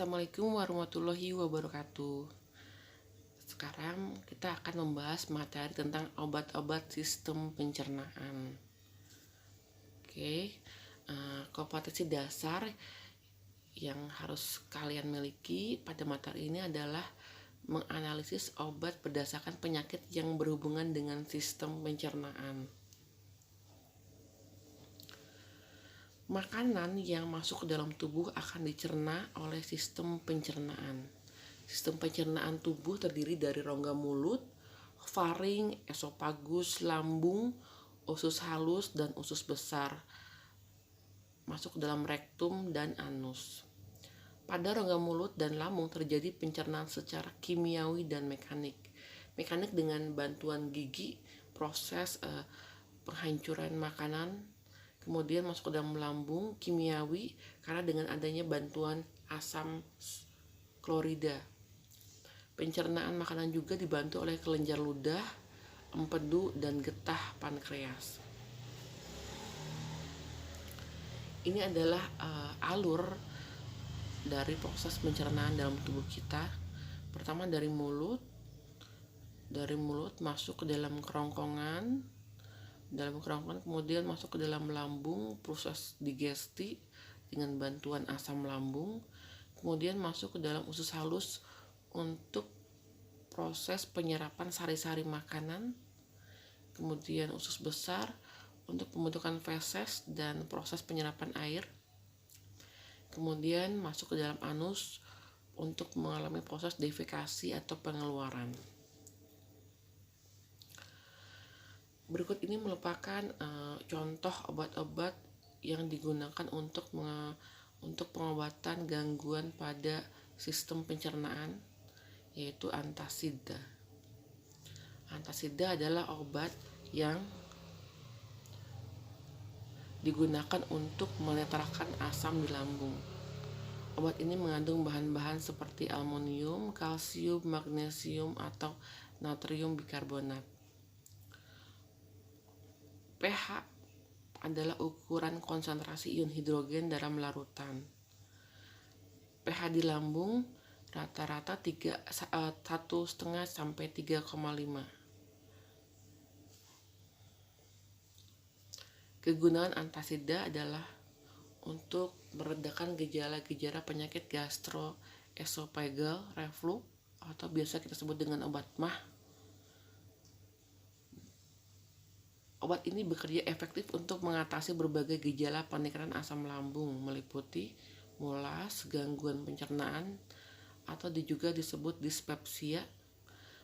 Assalamualaikum warahmatullahi wabarakatuh. Sekarang kita akan membahas materi tentang obat-obat sistem pencernaan. Oke, kompetensi dasar yang harus kalian miliki pada materi ini adalah menganalisis obat berdasarkan penyakit yang berhubungan dengan sistem pencernaan. Makanan yang masuk ke dalam tubuh akan dicerna oleh sistem pencernaan. Sistem pencernaan tubuh terdiri dari rongga mulut, faring, esofagus, lambung, usus halus, dan usus besar. Masuk ke dalam rektum dan anus. Pada rongga mulut dan lambung terjadi pencernaan secara kimiawi dan mekanik. Mekanik dengan bantuan gigi, proses penghancuran makanan. Kemudian masuk ke dalam lambung, kimiawi karena dengan adanya bantuan asam klorida. Pencernaan makanan juga dibantu oleh kelenjar ludah, empedu, dan getah pankreas. Ini adalah alur dari proses pencernaan dalam tubuh kita. Pertama dari mulut masuk ke dalam kerongkongan, kemudian masuk ke dalam lambung, proses digesti dengan bantuan asam lambung, kemudian masuk ke dalam usus halus untuk proses penyerapan sari-sari makanan, kemudian usus besar untuk pembentukan feses dan proses penyerapan air, kemudian masuk ke dalam anus untuk mengalami proses defekasi atau pengeluaran. Berikut ini merupakan contoh obat-obat yang digunakan untuk pengobatan gangguan pada sistem pencernaan, yaitu antasida. Antasida adalah obat yang digunakan untuk menetralkan asam di lambung. Obat ini mengandung bahan-bahan seperti aluminium, kalsium, magnesium, atau natrium bikarbonat. pH adalah ukuran konsentrasi ion hidrogen dalam larutan. pH di lambung rata-rata 1,5 sampai 3,5. Kegunaan antasida adalah untuk meredakan gejala-gejala penyakit gastroesophageal reflux atau biasa kita sebut dengan obat MAH. Obat ini bekerja efektif untuk mengatasi berbagai gejala peningkatan asam lambung, meliputi mulas, gangguan pencernaan, atau juga disebut dispepsia,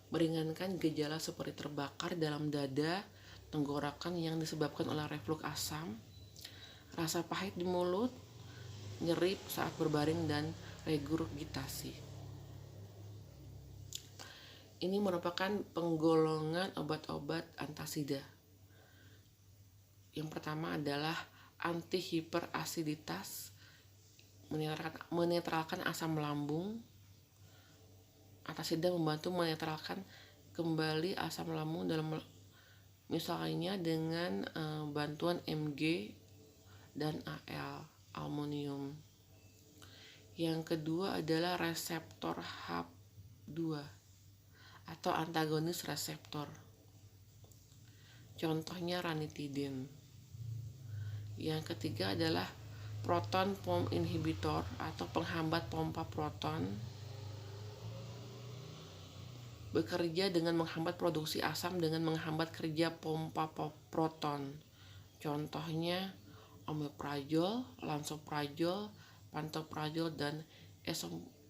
meringankan gejala seperti terbakar dalam dada, tenggorokan yang disebabkan oleh reflux asam, rasa pahit di mulut, nyeri saat berbaring, dan regurgitasi. Ini merupakan penggolongan obat-obat antasida. Yang pertama adalah antihiperasiditas, menetralkan asam lambung. Antasida membantu menetralkan kembali asam lambung dalam misalnya dengan bantuan Mg dan Al, aluminium. Yang kedua adalah reseptor HAP2 atau antagonis reseptor. Contohnya ranitidin. Yang ketiga adalah proton pump inhibitor atau penghambat pompa proton. Bekerja dengan menghambat produksi asam dengan menghambat kerja pompa proton. Contohnya omeprazol, lansoprazol, pantoprazol, dan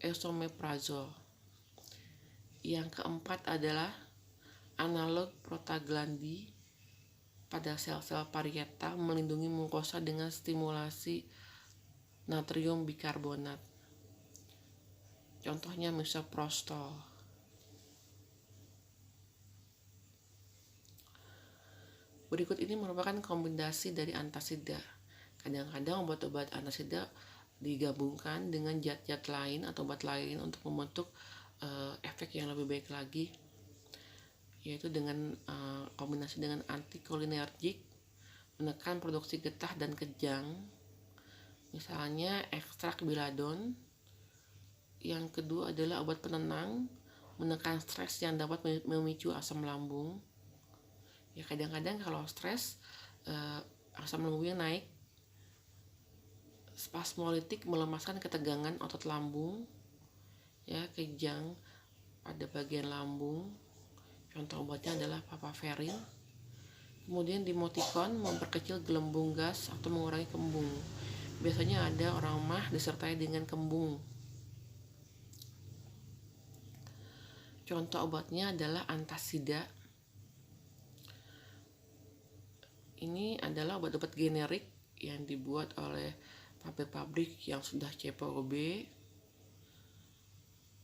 esomeprazol. Yang keempat adalah analog prostaglandin pada sel-sel parietal, melindungi mukosa dengan stimulasi natrium bikarbonat. Contohnya misoprostol. Berikut ini merupakan kombinasi dari antasida. Kadang-kadang obat-obat antasida digabungkan dengan zat-zat lain atau obat lain untuk membentuk efek yang lebih baik lagi, yaitu dengan kombinasi dengan antikolinergik, menekan produksi getah dan kejang, misalnya ekstrak biladon, yang kedua adalah obat penenang, menekan stres yang dapat memicu asam lambung. Ya kadang-kadang kalau stres asam lambungnya naik. Spasmolitik melemaskan ketegangan otot lambung, ya kejang pada bagian lambung. Contoh obatnya adalah papaverin. Kemudian dimotikon memperkecil gelembung gas atau mengurangi kembung. Biasanya ada orang mah disertai dengan kembung. Contoh obatnya adalah antasida. Ini adalah obat-obat generik yang dibuat oleh pabrik-pabrik yang sudah CPOB.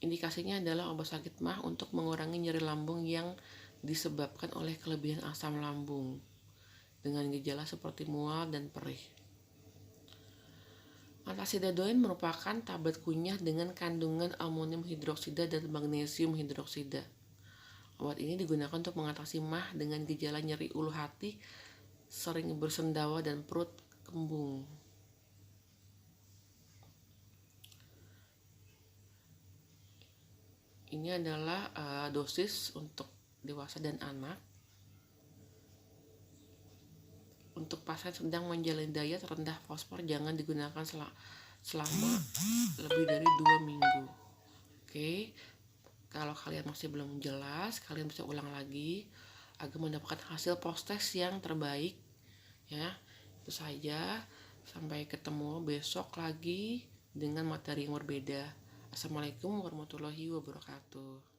Indikasinya adalah obat sakit mah untuk mengurangi nyeri lambung yang disebabkan oleh kelebihan asam lambung dengan gejala seperti mual dan perih. Antasidadoin merupakan tablet kunyah dengan kandungan amonium hidroksida dan magnesium hidroksida. Obat ini digunakan untuk mengatasi mah dengan gejala nyeri ulu hati, sering bersendawa dan perut kembung. Ini adalah dosis untuk dewasa dan anak. Untuk pasien sedang menjalani diet rendah fosfor jangan digunakan selama lebih dari 2 minggu. Oke, kalau kalian masih belum jelas, kalian bisa ulang lagi agar mendapatkan hasil post-test yang terbaik. Ya, itu saja. Sampai ketemu besok lagi dengan materi yang berbeda. Assalamualaikum warahmatullahi wabarakatuh.